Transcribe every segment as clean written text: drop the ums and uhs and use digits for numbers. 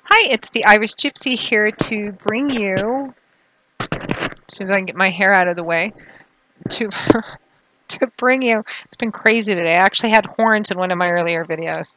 Hi, it's the Irish Gypsy here to bring you, as soon as I can get my hair out of the way, to to bring you, it's been crazy today. I actually had horns in one of my earlier videos.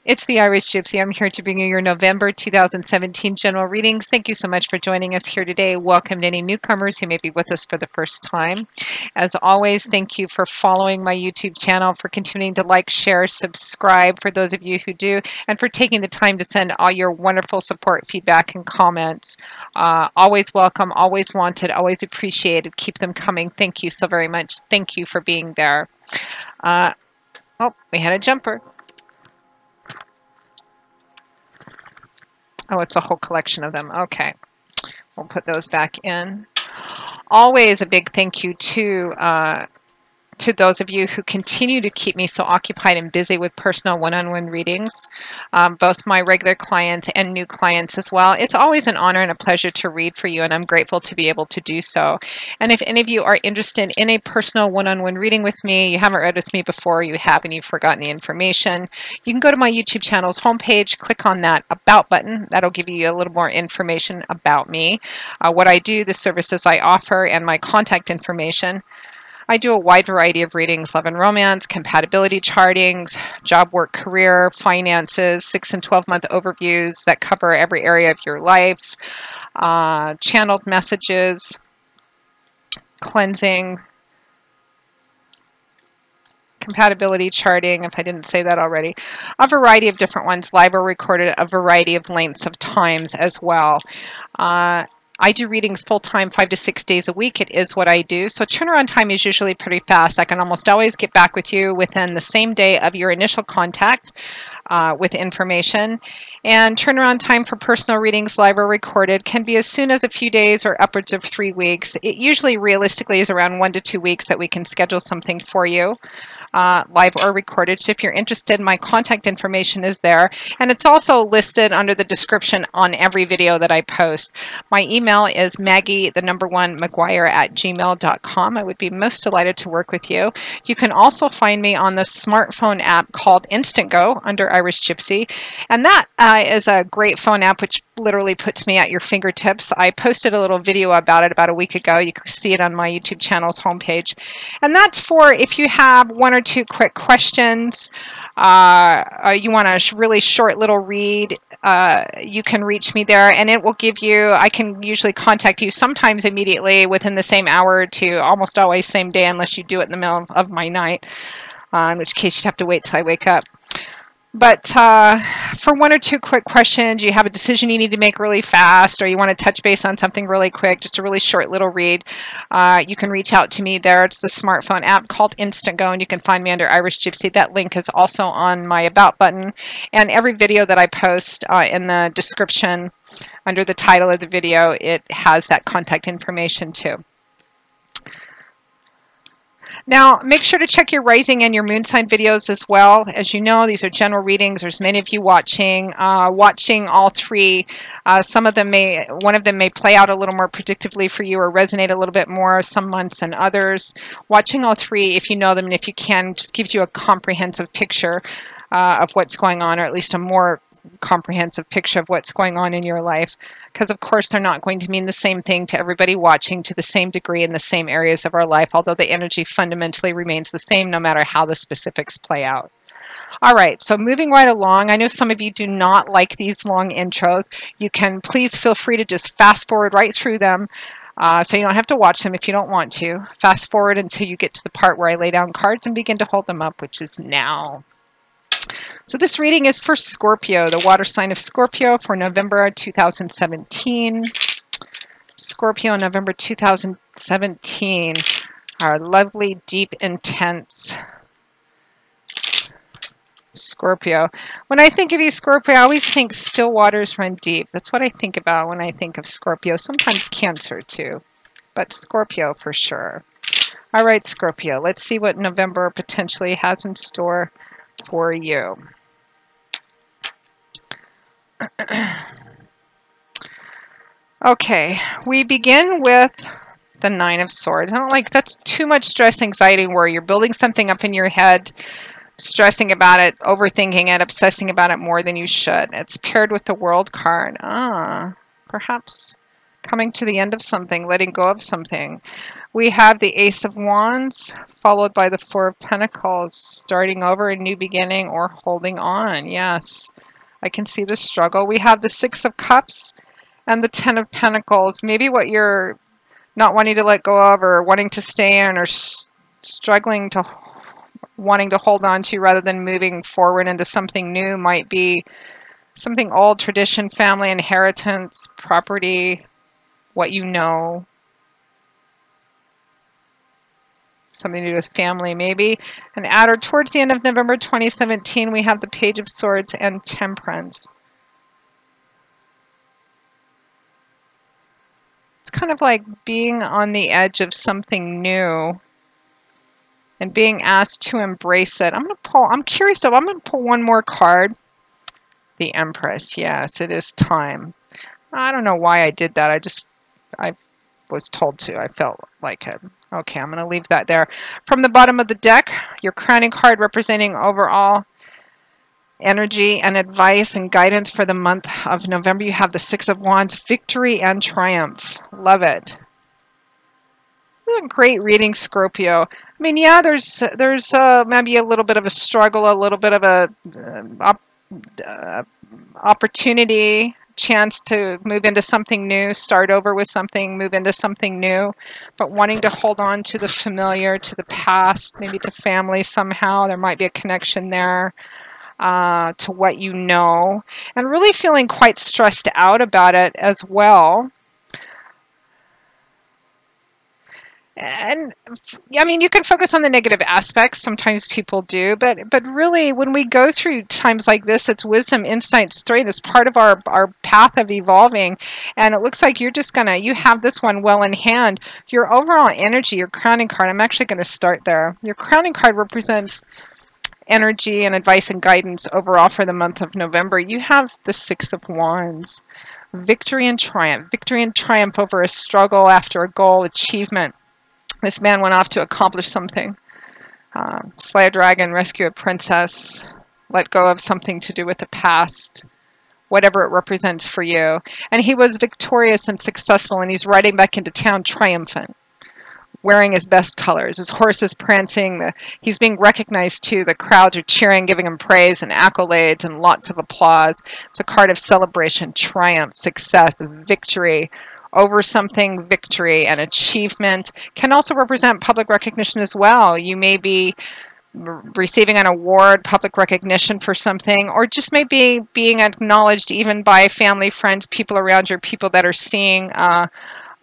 It's the Irish Gypsy. I'm here to bring you your November 2017 general readings. Thank you so much for joining us here today. Welcome to any newcomers who may be with us for the first time. As always, thank you for following my YouTube channel, for continuing to like, share, subscribe for those of you who do, and for taking the time to send all your wonderful support, feedback, and comments. Always welcome, always wanted, always appreciated. Keep them coming. Thank you so very much. Thank you for being there. Oh, we had a jumper. Oh, it's a whole collection of them. Okay, we'll put those back in. Always a big thank you to those of you who continue to keep me so occupied and busy with personal one-on-one readings, both my regular clients and new clients as well. It's always an honor and a pleasure to read for you, and I'm grateful to be able to do so. And if any of you are interested in a personal one-on-one reading with me, you haven't read with me before, you have, and you've forgotten the information, you can go to my YouTube channel's homepage, click on that About button. That'll give you a little more information about me, what I do, the services I offer, and my contact information. I do a wide variety of readings: love and romance, compatibility chartings, job, work, career, finances, 6 and 12-month overviews that cover every area of your life, channeled messages, cleansing, compatibility charting, if I didn't say that already, a variety of different ones, live or recorded, a variety of lengths of times as well. I do readings full-time, 5 to 6 days a week. It is what I do. So turnaround time is usually pretty fast. I can almost always get back with you within the same day of your initial contact with information. And turnaround time for personal readings, live or recorded, can be as soon as a few days or upwards of 3 weeks. It usually realistically is around 1 to 2 weeks that we can schedule something for you. Live or recorded. So if you're interested, my contact information is there, and it's also listed under the description on every video that I post. My email is maggie1mcguire@gmail.com. I would be most delighted to work with you. You can also find me on the smartphone app called Instant Go under Irish Gypsy, and that is a great phone app which literally puts me at your fingertips. I posted a little video about it about a week ago. You can see it on my YouTube channel's homepage. And that's for if you have 1 or 2 quick questions, you want a really short little read, you can reach me there, and it will give you, I can usually contact you sometimes immediately within the same hour or two, almost always same day unless you do it in the middle of my night, in which case you'd have to wait till I wake up. But for 1 or 2 quick questions, you have a decision you need to make really fast, or you want to touch base on something really quick, just a really short little read, you can reach out to me there. It's the smartphone app called Instant Go, and you can find me under Irish Gypsy. That link is also on my About button, and every video that I post in the description under the title of the video, it has that contact information too. Now, make sure to check your rising and your moon sign videos as well. As you know, these are general readings. There's many of you watching all 3. One of them may play out a little more predictively for you or resonate a little bit more some months than others. Watching all 3, if you know them and if you can, just gives you a comprehensive picture of what's going on, or at least a more comprehensive picture of what's going on in your life. Because of course they're not going to mean the same thing to everybody watching to the same degree in the same areas of our life, although the energy fundamentally remains the same no matter how the specifics play out. All right, so moving right along, I know some of you do not like these long intros. You can please feel free to just fast forward right through them. So you don't have to watch them if you don't want to. Fast forward until you get to the part where I lay down cards and begin to hold them up, which is now. So this reading is for Scorpio, the water sign of Scorpio, for November 2017. Scorpio, November 2017. Our lovely, deep, intense Scorpio. When I think of you, Scorpio, I always think still waters run deep. That's what I think about when I think of Scorpio. Sometimes Cancer too, but Scorpio for sure. All right, Scorpio, let's see what November potentially has in store for you. Okay, we begin with the 9 of Swords. I don't like, that's too much stress, anxiety, and worry. You're building something up in your head stressing about it, overthinking it, obsessing about it more than you should. It's paired with the World card. Perhaps coming to the end of something, letting go of something. We have the Ace of Wands, followed by the Four of Pentacles, starting over, a new beginning, or holding on. Yes, I can see the struggle. We have the Six of Cups and the Ten of Pentacles. Maybe what you're not wanting to let go of, or wanting to stay in, or struggling to wanting to hold on to rather than moving forward into something new, might be something old, tradition, family, inheritance, property, what you know, something to do with family maybe. And at or towards the end of November 2017, we have the Page of Swords and Temperance. It's kind of like being on the edge of something new and being asked to embrace it. I'm curious though, I'm going to pull one more card. The Empress. Yes, it is time. I don't know why I did that. I was told to. I felt like it. Okay, I'm going to leave that there. From the bottom of the deck, your crowning card representing overall energy and advice and guidance for the month of November. You have the Six of Wands, victory and triumph. Love it. A great reading, Scorpio. I mean, yeah, there's maybe a little bit of a struggle, a little bit of a opportunity, chance to move into something new, start over with something, move into something new, but wanting to hold on to the familiar, to the past, maybe to family somehow. There might be a connection there to what you know, and really feeling quite stressed out about it as well. And I mean, you can focus on the negative aspects. Sometimes people do, but really, when we go through times like this, it's wisdom, insight, strength as part of our path of evolving. And it looks like you have this one well in hand. Your overall energy, your crowning card. I'm actually going to start there. Your crowning card represents energy and advice and guidance overall for the month of November. You have the Six of Wands, victory and triumph. Victory and triumph over a struggle, after a goal, achievement. This man went off to accomplish something. Slay a dragon, rescue a princess, let go of something to do with the past, whatever it represents for you. And he was victorious and successful, and he's riding back into town triumphant, wearing his best colors. His horse is prancing. He's being recognized too. The crowds are cheering, giving him praise and accolades and lots of applause. It's a card of celebration, triumph, success, victory over something, victory and achievement. Can also represent public recognition as well. You may be receiving an award, public recognition for something, or just maybe being acknowledged even by family, friends, people around you, people that are seeing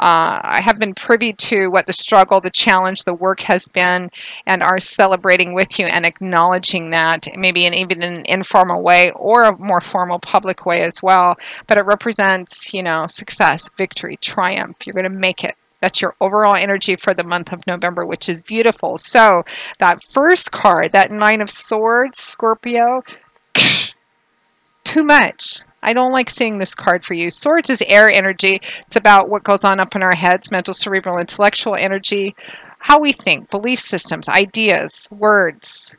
I have been privy to what the struggle, the challenge, the work has been, and are celebrating with you and acknowledging that, maybe in even an informal way or a more formal public way as well. But it represents, success, victory, triumph. You're going to make it. That's your overall energy for the month of November, which is beautiful. So that first card, that Nine of Swords, Scorpio, too much. I don't like seeing this card for you. Swords is air energy. It's about what goes on up in our heads, mental, cerebral, intellectual energy, how we think, belief systems, ideas, words,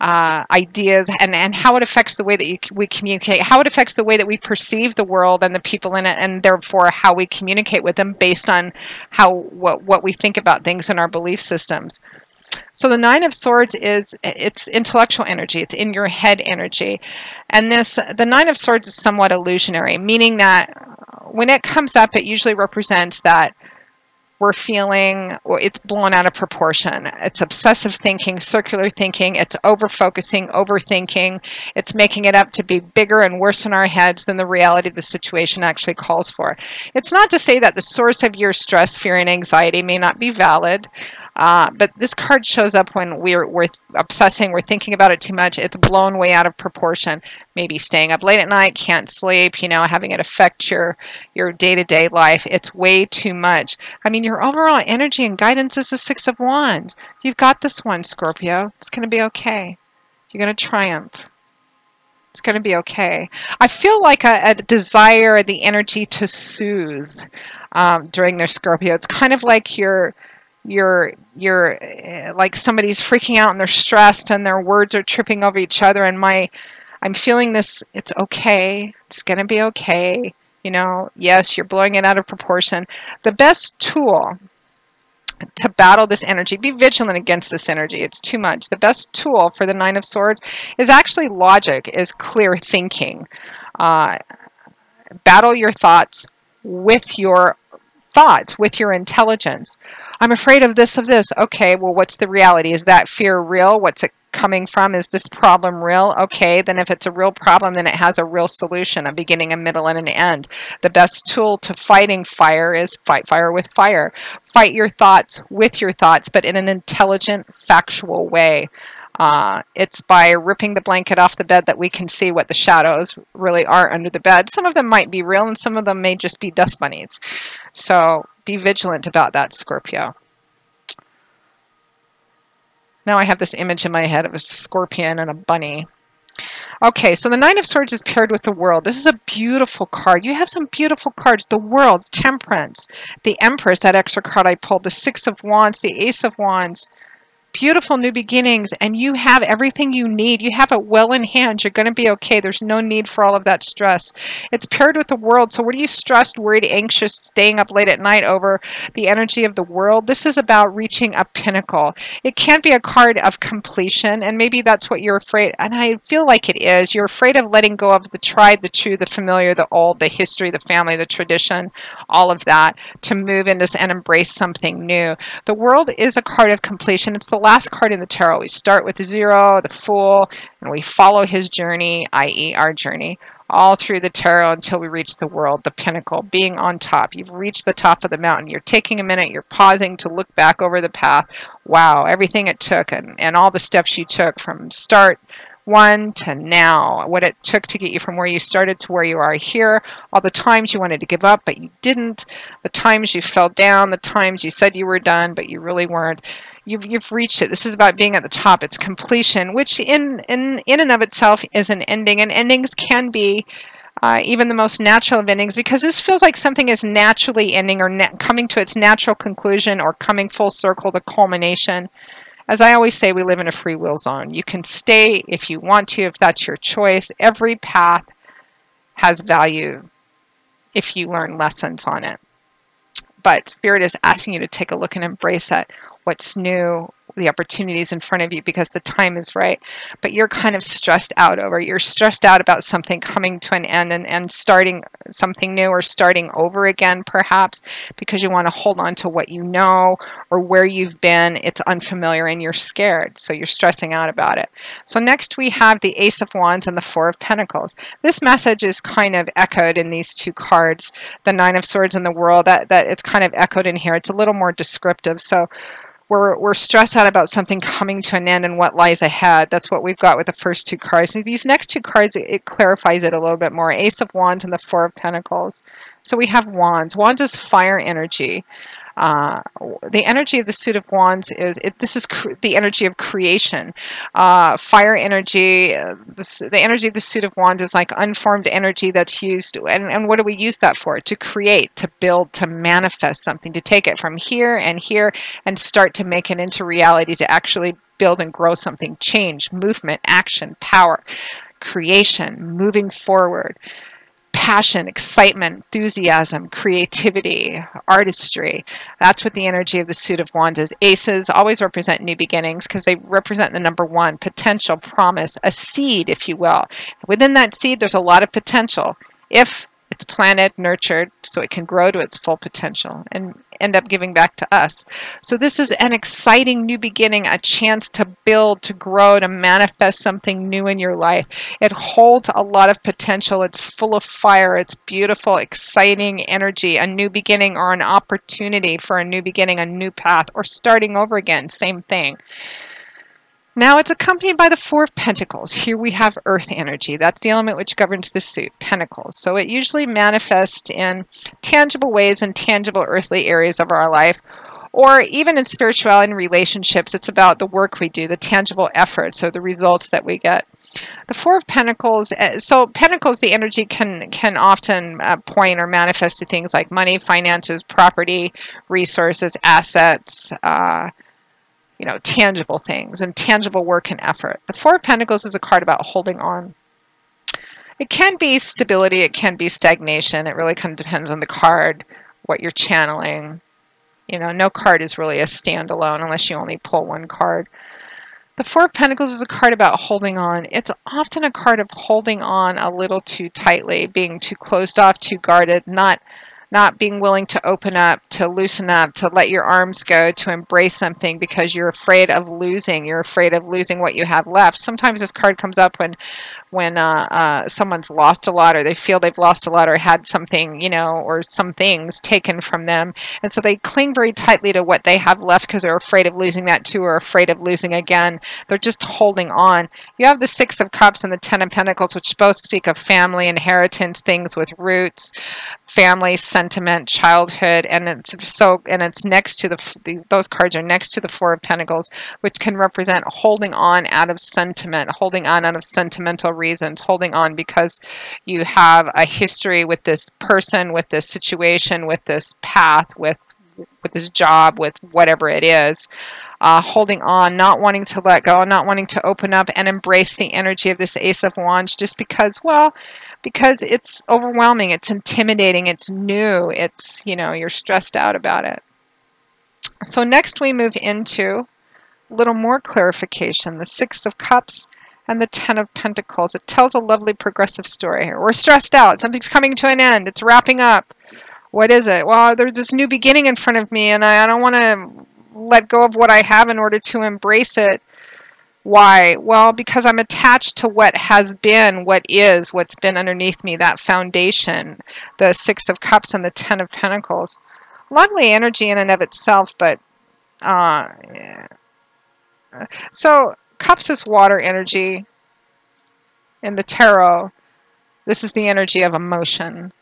ideas, and how it affects the way that we communicate, how it affects the way that we perceive the world and the people in it, and therefore how we communicate with them based on what we think about things in our belief systems. So the Nine of Swords it's intellectual energy. It's in your head energy. And the Nine of Swords is somewhat illusionary, meaning that when it comes up, it usually represents that we're feeling, it's blown out of proportion. It's obsessive thinking, circular thinking. It's over-focusing, overthinking. It's making it up to be bigger and worse in our heads than the reality of the situation actually calls for. It's not to say that the source of your stress, fear, and anxiety may not be valid. But this card shows up when we're obsessing, we're thinking about it too much. It's blown way out of proportion. Maybe staying up late at night, can't sleep, having it affect your day-to-day life. It's way too much. I mean, your overall energy and guidance is the Six of Wands. You've got this one, Scorpio. It's going to be okay. You're going to triumph. It's going to be okay. I feel like a desire, the energy to soothe during their Scorpio. It's kind of like you're you're like somebody's freaking out and they're stressed and their words are tripping over each other, and I'm feeling this, it's okay, it's going to be okay. You know, yes, you're blowing it out of proportion. The best tool to battle this energy, be vigilant against this energy, it's too much. The best tool for the Nine of Swords is actually logic, is clear thinking. Battle your thoughts with your intelligence. I'm afraid of this, Okay, well, what's the reality? Is that fear real? What's it coming from? Is this problem real? Okay, then if it's a real problem, then it has a real solution, a beginning, a middle, and an end. The best tool to fighting fire is fight fire with fire. Fight your thoughts with your thoughts, but in an intelligent, factual way. It's by ripping the blanket off the bed that we can see what the shadows really are under the bed. Some of them might be real and some of them may just be dust bunnies. So be vigilant about that, Scorpio. Now I have this image in my head of a scorpion and a bunny. Okay, so the Nine of Swords is paired with the World. This is a beautiful card. You have some beautiful cards. The World, Temperance, the Empress, that extra card I pulled, the Six of Wands, the Ace of Wands. Beautiful new beginnings, and you have everything you need. You have it well in hand. You're going to be okay. There's no need for all of that stress. It's paired with the World. So what are you stressed, worried, anxious, staying up late at night over the energy of the World? This is about reaching a pinnacle. It can't be a card of completion, and maybe that's what you're afraid, and I feel like it is. You're afraid of letting go of the tried, the true, the familiar, the old, the history, the family, the tradition, all of that, to move into and embrace something new. The World is a card of completion. It's the last card in the tarot. We start with the Zero, the Fool, and we follow his journey, i.e. our journey, all through the tarot until we reach the World, the pinnacle, being on top. You've reached the top of the mountain. You're taking a minute, you're pausing to look back over the path. Wow, everything it took and all the steps you took from start one to now, what it took to get you from where you started to where you are here, all the times you wanted to give up but you didn't, the times you fell down, the times you said you were done but you really weren't. You've reached it. This is about being at the top. It's completion, which in and of itself is an ending, and endings can be even the most natural of endings, because this feels like something is naturally ending or coming to its natural conclusion or coming full circle, the culmination. As I always say, we live in a free will zone. You can stay if you want to, if that's your choice. Every path has value if you learn lessons on it. But Spirit is asking you to take a look and embrace that. What's new, the opportunities in front of you, because the time is right. But you're kind of stressed out over it. You're stressed out about something coming to an end and starting something new or starting over again, perhaps, because you want to hold on to what you know or where you've been. It's unfamiliar and you're scared, so you're stressing out about it. So next we have the Ace of Wands and the Four of Pentacles. This message is kind of echoed in these two cards, the Nine of Swords and the World. That it's kind of echoed in here. It's a little more descriptive. So we're stressed out about something coming to an end and what lies ahead. That's what we've got with the first two cards. And these next two cards, it clarifies it a little bit more. Ace of Wands and the Four of Pentacles. So we have Wands. Wands is fire energy. The energy of the suit of Wands is, this is the energy of creation. Fire energy, the energy of the suit of Wands is like unformed energy that's used. And what do we use that for? To create, to build, to manifest something, to take it from here and start to make it into reality, to actually build and grow something, change, movement, action, power, creation, moving forward. Passion, excitement, enthusiasm, creativity, artistry. That's what the energy of the suit of Wands is. Aces always represent new beginnings because they represent the number one, potential, promise, a seed, if you will. Within that seed, there's a lot of potential if it's planted, nurtured, so it can grow to its full potential and end up giving back to us. So this is an exciting new beginning, a chance to build, to grow, to manifest something new in your life. It holds a lot of potential. It's full of fire. It's beautiful, exciting energy, a new beginning or an opportunity for a new beginning, a new path, or starting over again, same thing. Now it's accompanied by the Four of Pentacles. Here we have earth energy. That's the element which governs the suit, Pentacles. So it usually manifests in tangible ways in tangible earthly areas of our life, Or even in spirituality and relationships, it's about the work we do, the tangible efforts or the results that we get. The Four of Pentacles, so Pentacles, the energy can often point or manifest to things like money, finances, property, resources, assets, tangible things and tangible work and effort. The Four of Pentacles is a card about holding on. It can be stability, it can be stagnation. It really kind of depends on the card, what you're channeling. No card is really a standalone unless you only pull one card. The Four of Pentacles is a card about holding on. It's often a card of holding on a little too tightly, being too closed off, too guarded, not being willing to open up, to loosen up, to let your arms go, to embrace something because you're afraid of losing. You're afraid of losing what you have left. Sometimes this card comes up when someone's lost a lot, or they feel they've lost a lot, or had something, or some things taken from them. And so they cling very tightly to what they have left because they're afraid of losing that too, or afraid of losing again. They're just holding on. You have the Six of Cups and the Ten of Pentacles, which both speak of family, inheritance, things with roots, family, sentiment, childhood, and it's next to those cards are next to the Four of Pentacles, which can represent holding on out of sentiment, holding on out of sentimental reasons, holding on because you have a history with this person, with this situation, with this path, with this job, with whatever it is. Holding on, not wanting to let go, not wanting to open up and embrace the energy of this Ace of Wands just because it's overwhelming, it's intimidating, it's new, it's, you're stressed out about it. So next we move into a little more clarification, the Six of Cups and the Ten of Pentacles. It tells a lovely progressive story here. We're stressed out. Something's coming to an end. It's wrapping up. What is it? Well, there's this new beginning in front of me, and I don't want to let go of what I have in order to embrace it. Why? Well, because I'm attached to what has been, what's been underneath me, that foundation, the Six of Cups and the Ten of Pentacles. Lovely energy in and of itself, but so Cups is water energy. In the tarot, this is the energy of emotion.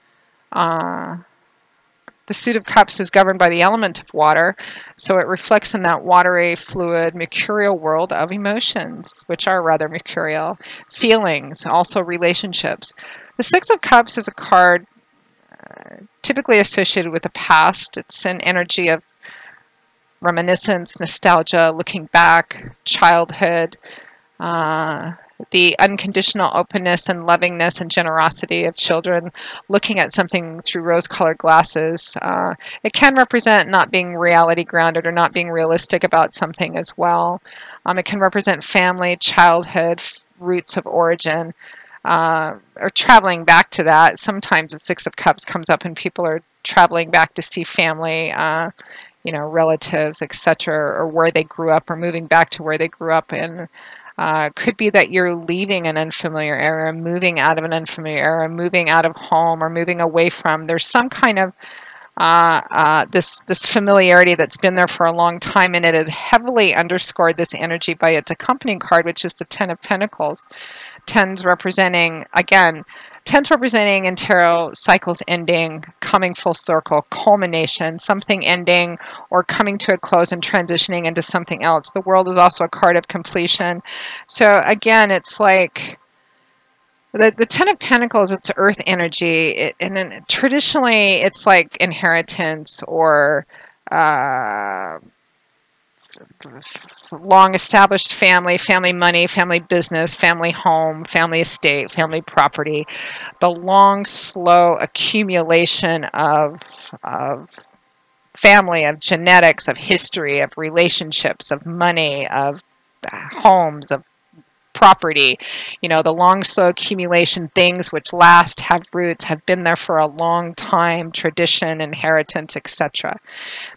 The Suit of Cups is governed by the element of water, so it reflects in that watery, fluid, mercurial world of emotions, which are rather mercurial. Feelings, also relationships. The Six of Cups is a card typically associated with the past. It's an energy of reminiscence, nostalgia, looking back, childhood, the unconditional openness and lovingness and generosity of children, looking at something through rose-colored glasses. It can represent not being reality grounded or not being realistic about something as well. It can represent family, childhood, roots of origin, or traveling back to that. Sometimes the Six of Cups comes up and people are traveling back to see family, relatives, etc., or where they grew up, or moving back to where they grew up in. Could be that you're leaving an unfamiliar area, moving out of an unfamiliar area, moving out of home, or moving away from. There's some kind of this familiarity that's been there for a long time, and it has heavily underscored this energy by its accompanying card, which is the Ten of Pentacles. Tens representing in tarot cycles ending, coming full circle, culmination, something ending or coming to a close and transitioning into something else. The World is also a card of completion. So again, it's like the Ten of Pentacles, it's earth energy, and traditionally it's like inheritance or long established family money, family business, family home, family estate, family property. The long, slow accumulation of family, of genetics, of history, of relationships, of money, of homes, of property, the long, slow accumulation, things which last, have roots, have been there for a long time, tradition, inheritance, etc.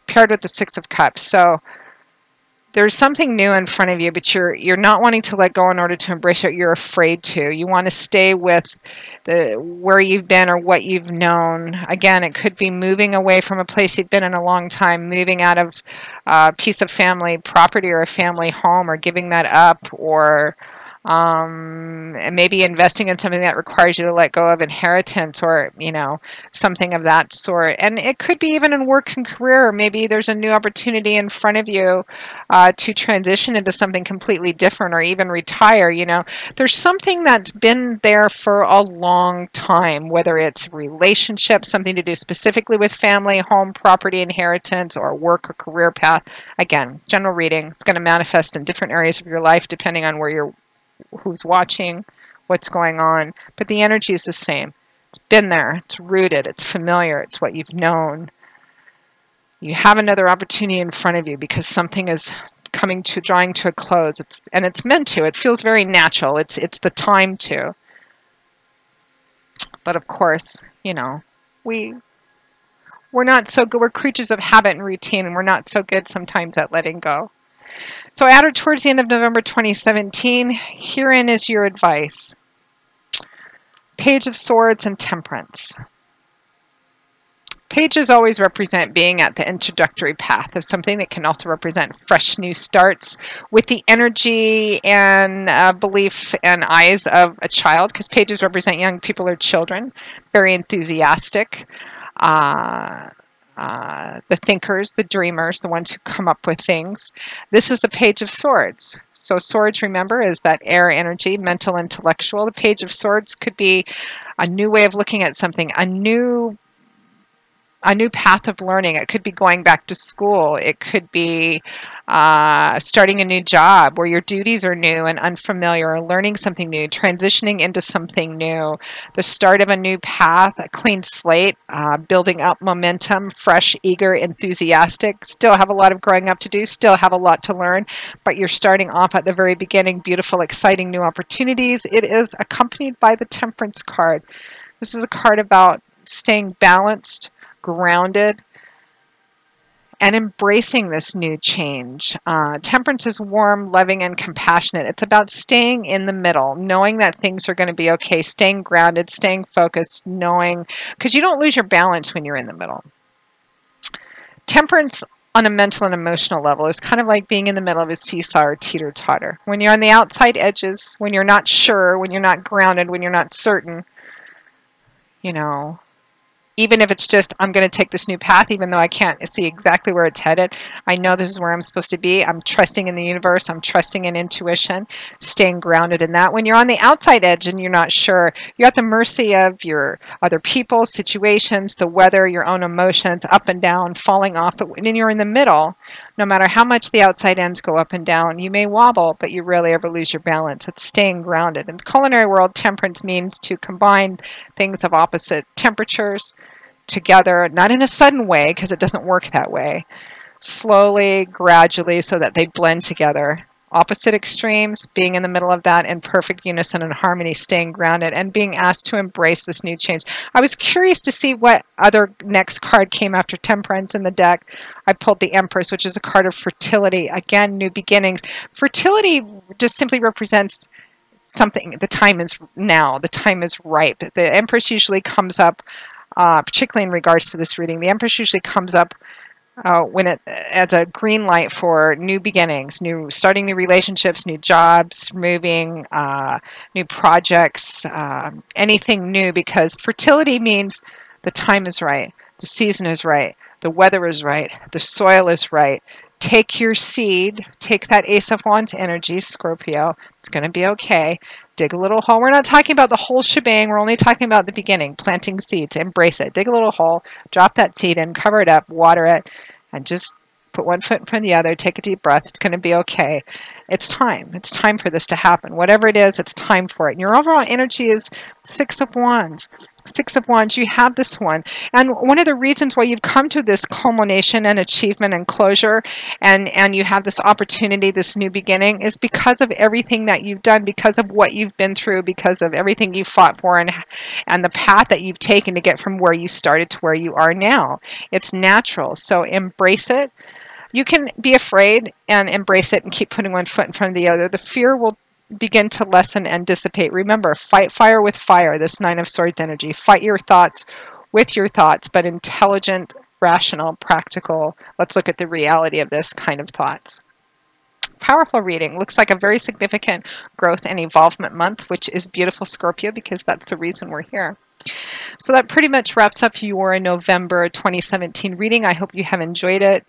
Paired with the Six of Cups. So there's something new in front of you, but you're not wanting to let go in order to embrace it. You're afraid to. You want to stay with where you've been or what you've known. Again, it could be moving away from a place you've been in a long time, moving out of a piece of family property or a family home, or giving that up, or and maybe investing in something that requires you to let go of inheritance, or something of that sort. And it could be even in work and career. Maybe there's a new opportunity in front of you to transition into something completely different, or even retire. There's something that's been there for a long time, whether it's relationships, something to do specifically with family, home, property, inheritance, or work or career path. Again, general reading. It's going to manifest in different areas of your life depending on who's watching, what's going on, but the energy is the same. It's been there, it's rooted, it's familiar, it's what you've known. You have another opportunity in front of you because something is drawing to a close. It's meant to. It feels very natural. It's the time to. But of course, we're not so good. We're creatures of habit and routine, and we're not so good sometimes at letting go. So at or towards the end of November 2017, herein is your advice. Page of Swords and Temperance. Pages always represent being at the introductory path of something that can also represent fresh new starts with the energy and belief and eyes of a child, because pages represent young people or children, very enthusiastic. The thinkers, the dreamers, the ones who come up with things. This is the Page of Swords. So swords, remember, is that air energy, mental, intellectual. The Page of Swords could be a new way of looking at something, a new path of learning. It could be going back to school. It could be starting a new job where your duties are new and unfamiliar, or learning something new, transitioning into something new, the start of a new path, a clean slate, building up momentum, fresh, eager, enthusiastic. Still have a lot of growing up to do, still have a lot to learn, but you're starting off at the very beginning, beautiful, exciting new opportunities. It is accompanied by the Temperance card. This is a card about staying balanced, grounded, and embracing this new change. Temperance is warm, loving, and compassionate. It's about staying in the middle, knowing that things are going to be okay, staying grounded, staying focused, knowing, because you don't lose your balance when you're in the middle. Temperance on a mental and emotional level is kind of like being in the middle of a seesaw or teeter-totter. When you're on the outside edges, when you're not sure, when you're not grounded, when you're not certain, even if it's just, I'm going to take this new path, even though I can't see exactly where it's headed. I know this is where I'm supposed to be. I'm trusting in the universe. I'm trusting in intuition, staying grounded in that. When you're on the outside edge and you're not sure, you're at the mercy of your other people, situations, the weather, your own emotions, up and down, falling off. But when you're in the middle, no matter how much the outside ends go up and down, you may wobble, but you rarely ever lose your balance. It's staying grounded. In the culinary world, temperance means to combine things of opposite temperatures together, not in a sudden way, because it doesn't work that way. Slowly, gradually, so that they blend together. Opposite extremes, being in the middle of that in perfect unison and harmony, staying grounded, and being asked to embrace this new change. I was curious to see what other next card came after Temperance in the deck. I pulled the Empress, which is a card of fertility. Again, new beginnings. Fertility just simply represents something. The time is now. The time is ripe. The Empress usually comes up, particularly in regards to this reading, the Empress usually comes up as a green light for new beginnings, starting new relationships, new jobs, moving, new projects, anything new, because fertility means the time is right, the season is right, the weather is right, the soil is right. Take your seed, take that Ace of Wands energy, Scorpio. It's going to be okay. Dig a little hole. We're not talking about the whole shebang. We're only talking about the beginning, planting seeds. Embrace it. Dig a little hole, drop that seed in, cover it up, water it, and just put one foot in front of the other. Take a deep breath. It's going to be okay. It's time. It's time for this to happen. Whatever it is, it's time for it. And your overall energy is Six of Wands. Six of Wands, you have this one. And one of the reasons why you've come to this culmination and achievement and closure, and you have this opportunity, this new beginning, is because of everything that you've done, because of what you've been through, because of everything you fought for, and the path that you've taken to get from where you started to where you are now. It's natural. So embrace it. You can be afraid and embrace it and keep putting one foot in front of the other. The fear will begin to lessen and dissipate. Remember, fight fire with fire, this Nine of Swords energy. Fight your thoughts with your thoughts, but intelligent, rational, practical. Let's look at the reality of this kind of thoughts. Powerful reading. Looks like a very significant growth and evolvement month, which is beautiful, Scorpio, because that's the reason we're here. So that pretty much wraps up your November 2017 reading. I hope you have enjoyed it.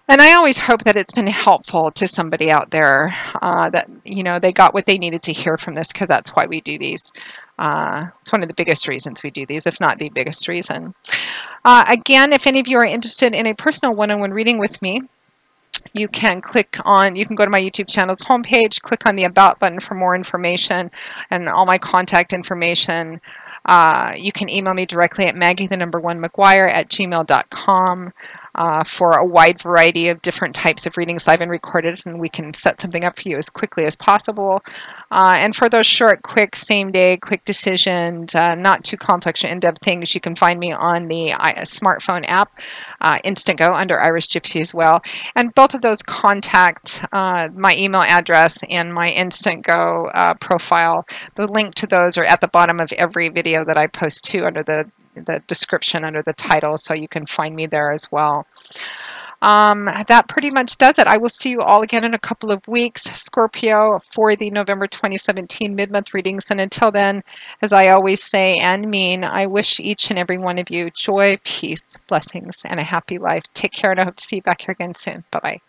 And I always hope that it's been helpful to somebody out there, that, you know, they got what they needed to hear from this, because that's why we do these. It's one of the biggest reasons we do these, if not the biggest reason. Again, if any of you are interested in a personal one-on-one reading with me, you can go to my YouTube channel's homepage, click on the About button for more information and all my contact information. You can email me directly at maggie1mcguire@gmail.com for a wide variety of different types of readings I've been recorded, and we can set something up for you as quickly as possible. And for those short, quick, same-day, quick decisions, not too complex or in-depth things, you can find me on the smartphone app, Instant Go, under Irish Gypsy as well. And both of those contact, my email address and my Instant Go profile. The link to those are at the bottom of every video that I post too, under the description, under the title, so you can find me there as well. That pretty much does it. I will see you all again in a couple of weeks, Scorpio, for the November 2017 mid-month readings. And until then, as I always say and mean, I wish each and every one of you joy, peace, blessings, and a happy life. Take care, and I hope to see you back here again soon. Bye-bye.